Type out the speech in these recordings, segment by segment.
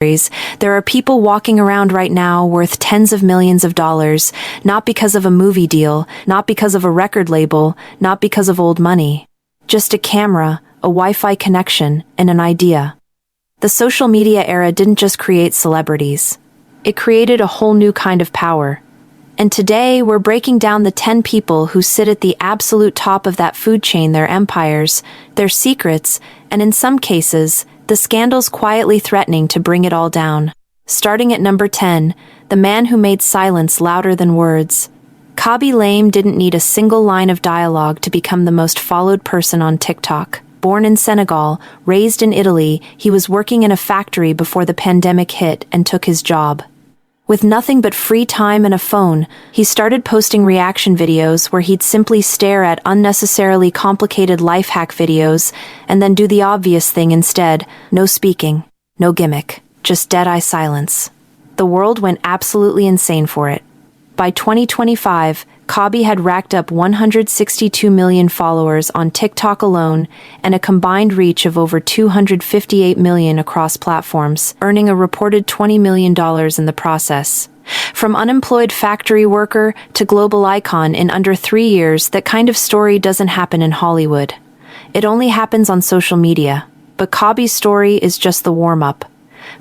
There are people walking around right now worth tens of millions of dollars, not because of a movie deal, not because of a record label, not because of old money. Just a camera, a Wi-Fi connection, and an idea. The social media era didn't just create celebrities. It created a whole new kind of power. And today, we're breaking down the 10 people who sit at the absolute top of that food chain, their empires, their secrets, and in some cases, the scandals quietly threatening to bring it all down. Starting at number 10, the man who made silence louder than words. Kylie Jenner didn't need a single line of dialogue to become the most followed person on TikTok. Born in Senegal, raised in Italy, he was working in a factory before the pandemic hit and took his job. With nothing but free time and a phone, he started posting reaction videos where he'd simply stare at unnecessarily complicated life hack videos and then do the obvious thing instead: no speaking, no gimmick, just dead-eye silence. The world went absolutely insane for it. By 2025, Kylie had racked up 162 million followers on TikTok alone and a combined reach of over 258 million across platforms, earning a reported $20 million in the process. From unemployed factory worker to global icon in under 3 years, that kind of story doesn't happen in Hollywood. It only happens on social media. But Kylie's story is just the warm-up.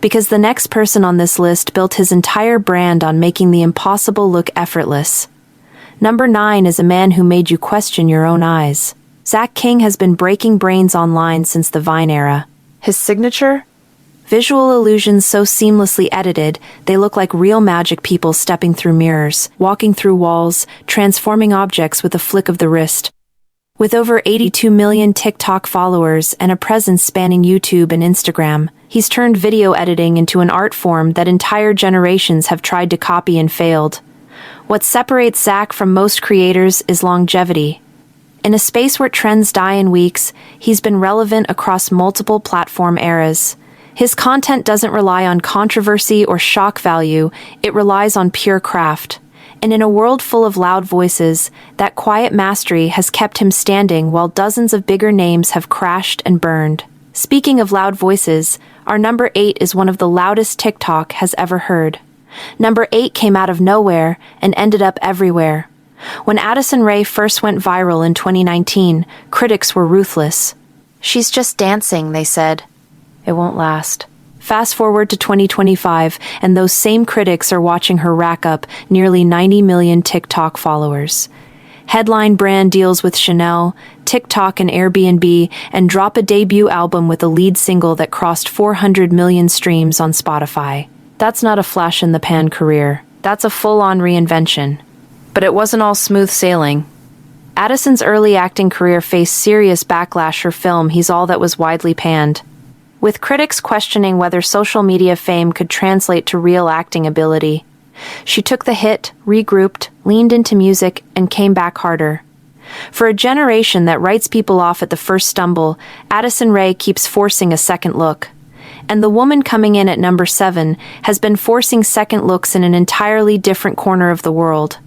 Because the next person on this list built his entire brand on making the impossible look effortless. Number 9 is a man who made you question your own eyes. Zach King has been breaking brains online since the Vine era. His signature? Visual illusions so seamlessly edited, they look like real magic people stepping through mirrors, walking through walls, transforming objects with a flick of the wrist. With over 82 million TikTok followers and a presence spanning YouTube and Instagram, he's turned video editing into an art form that entire generations have tried to copy and failed. What separates Zach from most creators is longevity. In a space where trends die in weeks, he's been relevant across multiple platform eras. His content doesn't rely on controversy or shock value, it relies on pure craft. And in a world full of loud voices, that quiet mastery has kept him standing while dozens of bigger names have crashed and burned. Speaking of loud voices, our number 8 is one of the loudest TikTok has ever heard. Number 8 came out of nowhere and ended up everywhere. When Addison Rae first went viral in 2019, critics were ruthless. "She's just dancing," they said. "It won't last." Fast forward to 2025, and those same critics are watching her rack up nearly 90 million TikTok followers. Headline brand deals with Chanel, TikTok and Airbnb, and drop a debut album with a lead single that crossed 400 million streams on Spotify. That's not a flash-in-the-pan career. That's a full-on reinvention. But it wasn't all smooth sailing. Addison's early acting career faced serious backlash. Her film, He's All That, was widely panned, with critics questioning whether social media fame could translate to real acting ability. She took the hit, regrouped, leaned into music, and came back harder. For a generation that writes people off at the first stumble, Addison Rae keeps forcing a second look. And the woman coming in at number 7 has been forcing second looks in an entirely different corner of the world.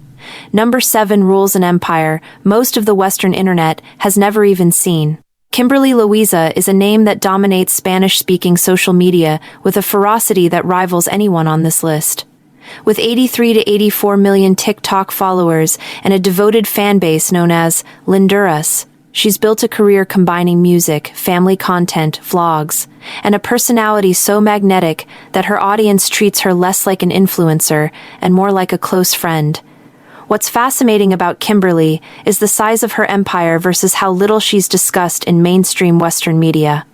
Number 7 rules an empire most of the Western internet has never even seen. Kimberly Loaiza is a name that dominates Spanish-speaking social media with a ferocity that rivals anyone on this list. With 83 to 84 million TikTok followers and a devoted fanbase known as Linduras, she's built a career combining music, family content, vlogs, and a personality so magnetic that her audience treats her less like an influencer and more like a close friend. What's fascinating about Kimberly is the size of her empire versus how little she's discussed in mainstream Western media.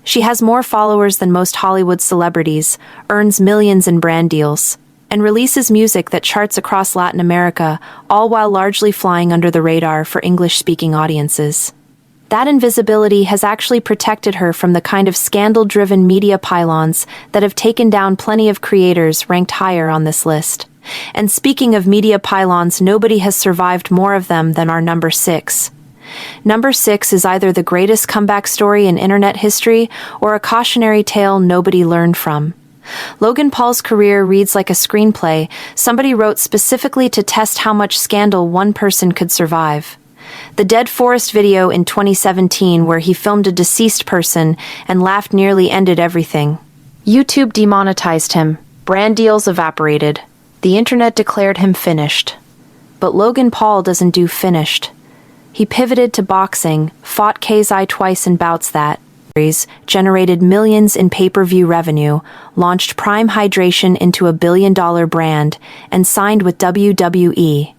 She has more followers than most Hollywood celebrities, earns millions in brand deals, and releases music that charts across Latin America, all while largely flying under the radar for English-speaking audiences. That invisibility has actually protected her from the kind of scandal-driven media pylons that have taken down plenty of creators ranked higher on this list. And speaking of media pylons, nobody has survived more of them than our number 6. Number 6 is either the greatest comeback story in internet history or a cautionary tale nobody learned from. Logan Paul's career reads like a screenplay somebody wrote specifically to test how much scandal one person could survive. The Dead Forest video in 2017, where he filmed a deceased person and laughed, nearly ended everything. YouTube demonetized him. Brand deals evaporated. The internet declared him finished. But Logan Paul doesn't do finished. He pivoted to boxing, fought Kylie twice in bouts that generated millions in pay-per-view revenue, launched Prime Hydration into a billion-dollar brand, and signed with WWE.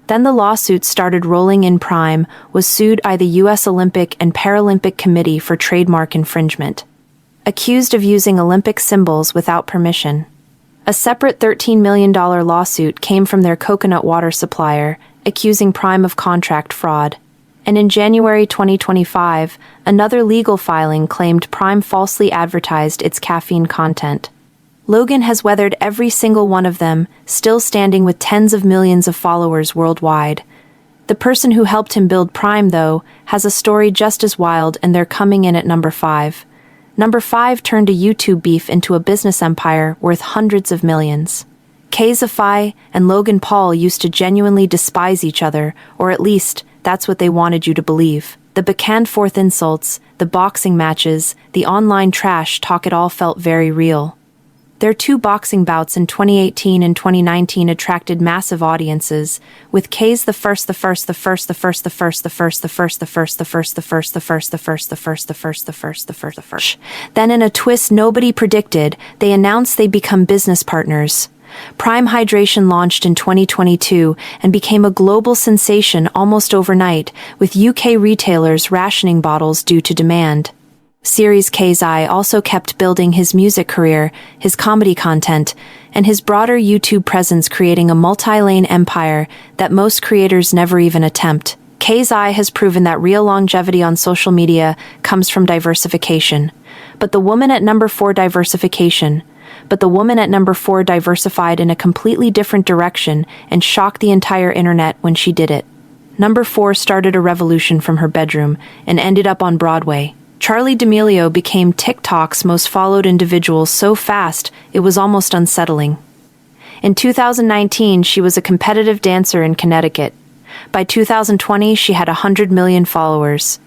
Then the lawsuits started rolling in. Prime was sued by the U.S. Olympic and Paralympic Committee for trademark infringement, accused of using Olympic symbols without permission. A separate $13 million lawsuit came from their coconut water supplier, accusing Prime of contract fraud. And in January 2025, another legal filing claimed Prime falsely advertised its caffeine content. Logan has weathered every single one of them, still standing with tens of millions of followers worldwide. The person who helped him build Prime, though, has a story just as wild, and they're coming in at number 5. Number 5 turned a YouTube beef into a business empire worth hundreds of millions. Kylie and Logan Paul used to genuinely despise each other, or at least, that's what they wanted you to believe. The back-and-forth insults, the boxing matches, the online trash talk, it all felt very real. Their 2 boxing bouts in 2018 and 2019 attracted massive audiences, with Kylie the first. Then in a twist nobody predicted, they announced they'd become business partners. Prime Hydration launched in 2022 and became a global sensation almost overnight, with UK retailers rationing bottles due to demand. Series Kylie also kept building his music career, his comedy content, and his broader YouTube presence, creating a multi-lane empire that most creators never even attempt. Kylie has proven that real longevity on social media comes from diversification. But the woman at number 4 diversified in a completely different direction and shocked the entire internet when she did it. Number 4 started a revolution from her bedroom and ended up on Broadway. Charli D'Amelio became TikTok's most followed individual so fast it was almost unsettling. In 2019, she was a competitive dancer in Connecticut. By 2020, she had 100 million followers.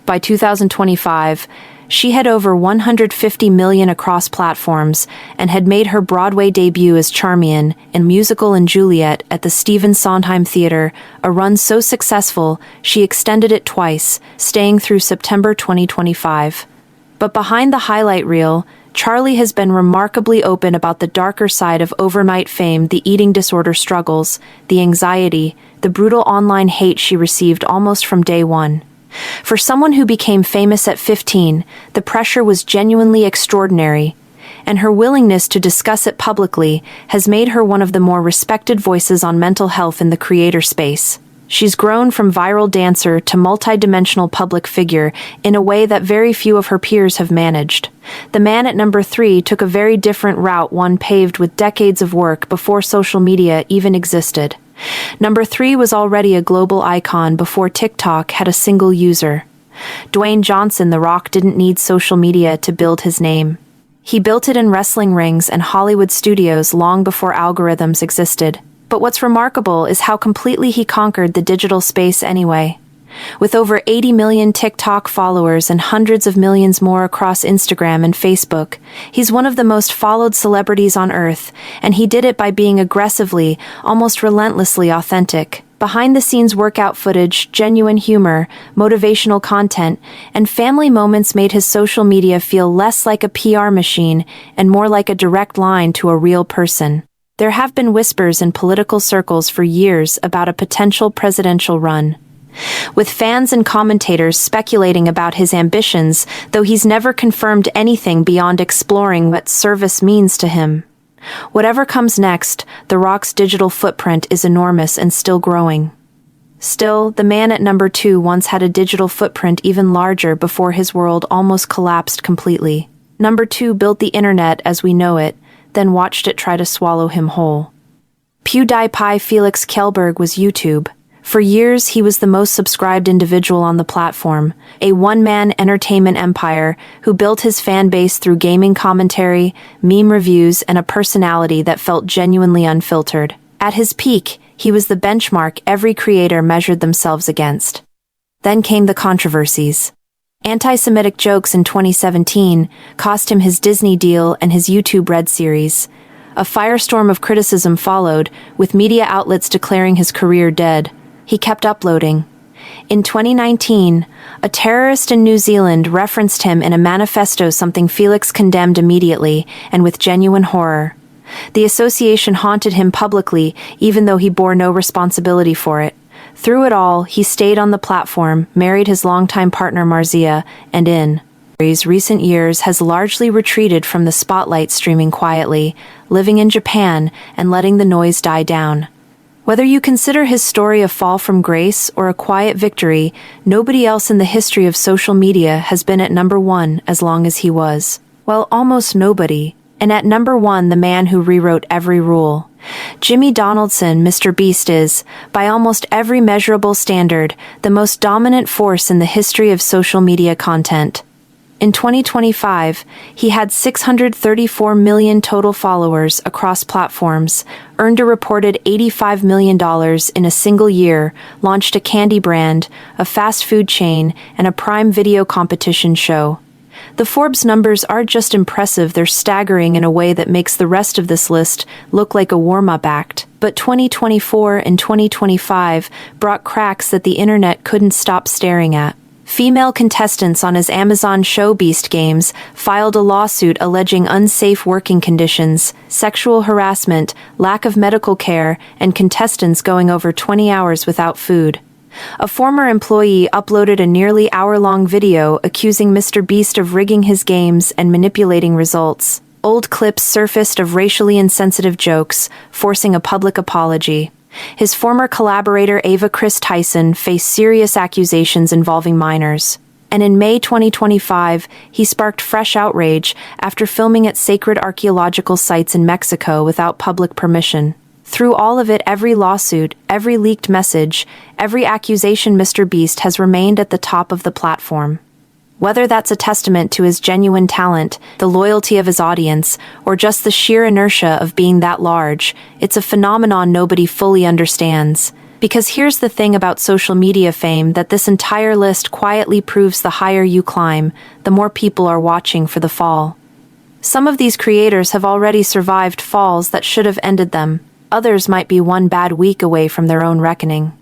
By 2025, she had over 150 million across platforms and had made her Broadway debut as Charmian in musical and Juliet at the Stephen Sondheim Theater, a run so successful she extended it twice, staying through September 2025. But behind the highlight reel, Charli has been remarkably open about the darker side of overnight fame, the eating disorder struggles, the anxiety, the brutal online hate she received almost from day one. For someone who became famous at 15, the pressure was genuinely extraordinary, and her willingness to discuss it publicly has made her one of the more respected voices on mental health in the creator space. She's grown from viral dancer to multi-dimensional public figure in a way that very few of her peers have managed. The man at number 3 took a very different route, one paved with decades of work before social media even existed. Number 3 was already a global icon before TikTok had a single user. Dwayne Johnson, The Rock, didn't need social media to build his name. He built it in wrestling rings and Hollywood studios long before algorithms existed. But what's remarkable is how completely he conquered the digital space anyway. With over 80 million TikTok followers and hundreds of millions more across Instagram and Facebook, he's one of the most followed celebrities on Earth, and he did it by being aggressively, almost relentlessly authentic. Behind-the-scenes workout footage, genuine humor, motivational content, and family moments made his social media feel less like a PR machine and more like a direct line to a real person. There have been whispers in political circles for years about a potential presidential run, with fans and commentators speculating about his ambitions, though he's never confirmed anything beyond exploring what service means to him. Whatever comes next, The Rock's digital footprint is enormous and still growing. Still, the man at number 2 once had a digital footprint even larger before his world almost collapsed completely. Number 2 built the internet as we know it, then watched it try to swallow him whole. PewDiePie Felix Kjellberg was YouTube. For years, he was the most subscribed individual on the platform, a one-man entertainment empire who built his fan base through gaming commentary, meme reviews, and a personality that felt genuinely unfiltered. At his peak, he was the benchmark every creator measured themselves against. Then came the controversies. Anti-Semitic jokes in 2017 cost him his Disney deal and his YouTube Red series. A firestorm of criticism followed, with media outlets declaring his career dead. He kept uploading. In 2019, a terrorist in New Zealand referenced him in a manifesto, something Felix condemned immediately and with genuine horror. The association haunted him publicly, even though he bore no responsibility for it. Through it all, he stayed on the platform, married his longtime partner Marzia, and in recent years has largely retreated from the spotlight, streaming quietly, living in Japan, and letting the noise die down. Whether you consider his story a fall from grace or a quiet victory, nobody else in the history of social media has been at number one as long as he was. Well, almost nobody. And at number one, the man who rewrote every rule. Jimmy Donaldson, MrBeast, is, by almost every measurable standard, the most dominant force in the history of social media content. In 2025, he had 634 million total followers across platforms, earned a reported $85 million in a single year, launched a candy brand, a fast food chain, and a Prime Video competition show. The Forbes numbers are just impressive, they're staggering in a way that makes the rest of this list look like a warm-up act. But 2024 and 2025 brought cracks that the internet couldn't stop staring at. Female contestants on his Amazon show Beast Games filed a lawsuit alleging unsafe working conditions, sexual harassment, lack of medical care, and contestants going over 20 hours without food. A former employee uploaded a nearly hour-long video accusing MrBeast of rigging his games and manipulating results. Old clips surfaced of racially insensitive jokes, forcing a public apology. His former collaborator Ava Chris Tyson faced serious accusations involving minors. And in May 2025, he sparked fresh outrage after filming at sacred archaeological sites in Mexico without public permission. Through all of it, every lawsuit, every leaked message, every accusation, MrBeast has remained at the top of the platform. Whether that's a testament to his genuine talent, the loyalty of his audience, or just the sheer inertia of being that large, it's a phenomenon nobody fully understands. Because here's the thing about social media fame, that this entire list quietly proves the higher you climb, the more people are watching for the fall. Some of these creators have already survived falls that should have ended them. Others might be one bad week away from their own reckoning.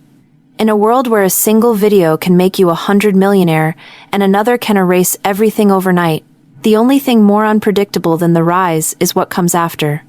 In a world where a single video can make you 100 millionaire and another can erase everything overnight, the only thing more unpredictable than the rise is what comes after.